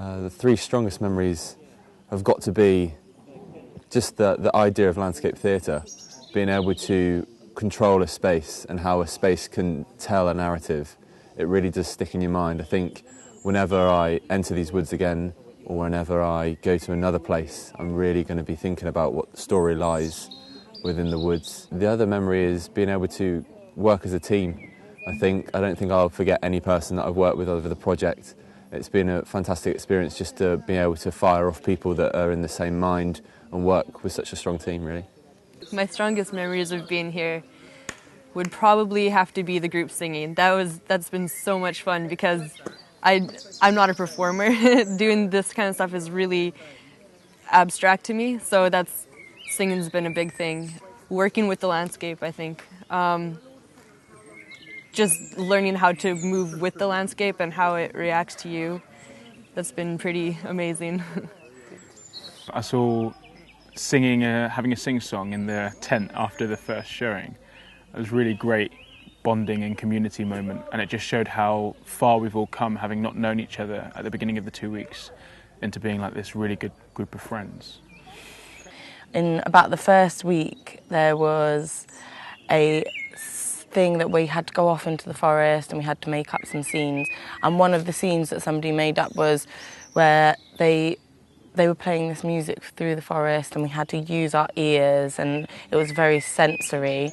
The three strongest memories have got to be just the idea of landscape theatre, being able to control a space and how a space can tell a narrative. It really does stick in your mind. I think whenever I enter these woods again, or whenever I go to another place, I'm really going to be thinking about what story lies within the woods. The other memory is being able to work as a team. I don't think I'll forget any person that I've worked with over the project. It's been a fantastic experience just to be able to fire off people that are in the same mind and work with such a strong team, really. My strongest memories of being here would probably have to be the group singing. That's been so much fun because I'm not a performer. Doing this kind of stuff is really abstract to me, so singing's been a big thing. Working with the landscape, I think. Just learning how to move with the landscape and how it reacts to you. That's been pretty amazing. I saw singing, having a sing-song in the tent after the first showing. It was really great bonding and community moment, and it just showed how far we've all come, having not known each other at the beginning of the 2 weeks, into being like this really good group of friends. In about the first week, there was a thing that we had to go off into the forest and we had to make up some scenes. And one of the scenes that somebody made up was where they were playing this music through the forest and we had to use our ears, and it was very sensory.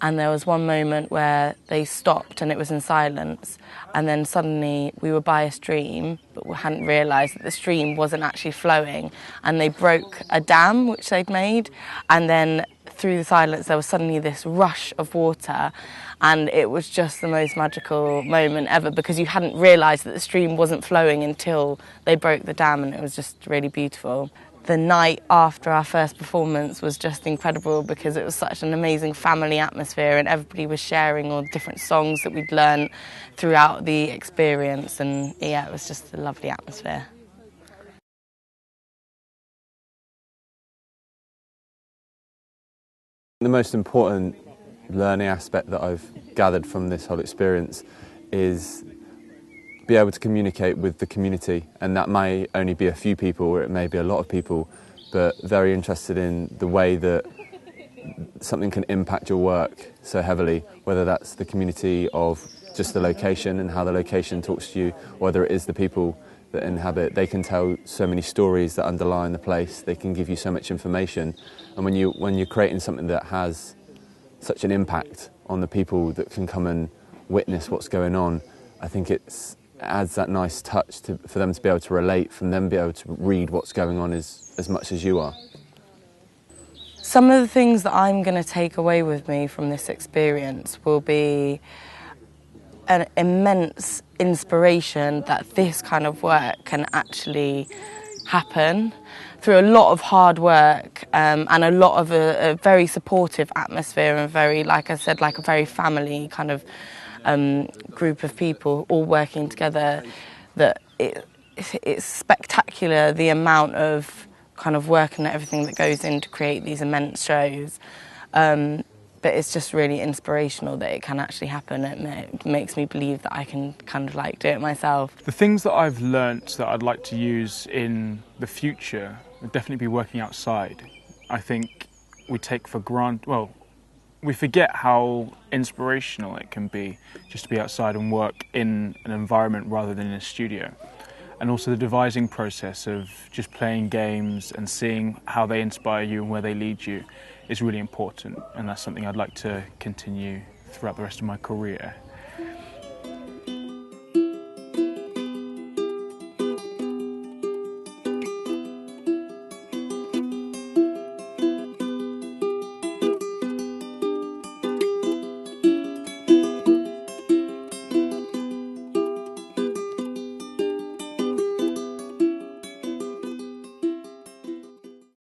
And there was one moment where they stopped and it was in silence, and then suddenly we were by a stream, but we hadn't realised that the stream wasn't actually flowing, and they broke a dam which they'd made, and then through the silence there was suddenly this rush of water, and it was just the most magical moment ever because you hadn't realised that the stream wasn't flowing until they broke the dam, and it was just really beautiful. The night after our first performance was just incredible because it was such an amazing family atmosphere and everybody was sharing all the different songs that we'd learned throughout the experience, and yeah, it was just a lovely atmosphere. The most important learning aspect that I've gathered from this whole experience is be able to communicate with the community, and that may only be a few people or it may be a lot of people, but very interested in the way that something can impact your work so heavily, whether that's the community of just the location and how the location talks to you, whether it is the people that inhabit. They can tell so many stories that underline the place, they can give you so much information, and when you're creating something that has such an impact on the people that can come and witness what's going on, I think it adds that nice touch for them to be able to relate, from them be able to read what's going on as much as you are. Some of the things that I'm going to take away with me from this experience will be an immense inspiration that this kind of work can actually happen through a lot of hard work and a lot of a very supportive atmosphere and very, like I said, like a very family kind of group of people all working together. That it's spectacular, the amount of kind of work and everything that goes in to create these immense shows. But it's just really inspirational that it can actually happen. It makes me believe that I can kind of like do it myself. The things that I've learnt that I'd like to use in the future would definitely be working outside. I think we take for granted, well, we forget how inspirational it can be just to be outside and work in an environment rather than in a studio. And also the devising process of just playing games and seeing how they inspire you and where they lead you is really important, and that's something I'd like to continue throughout the rest of my career.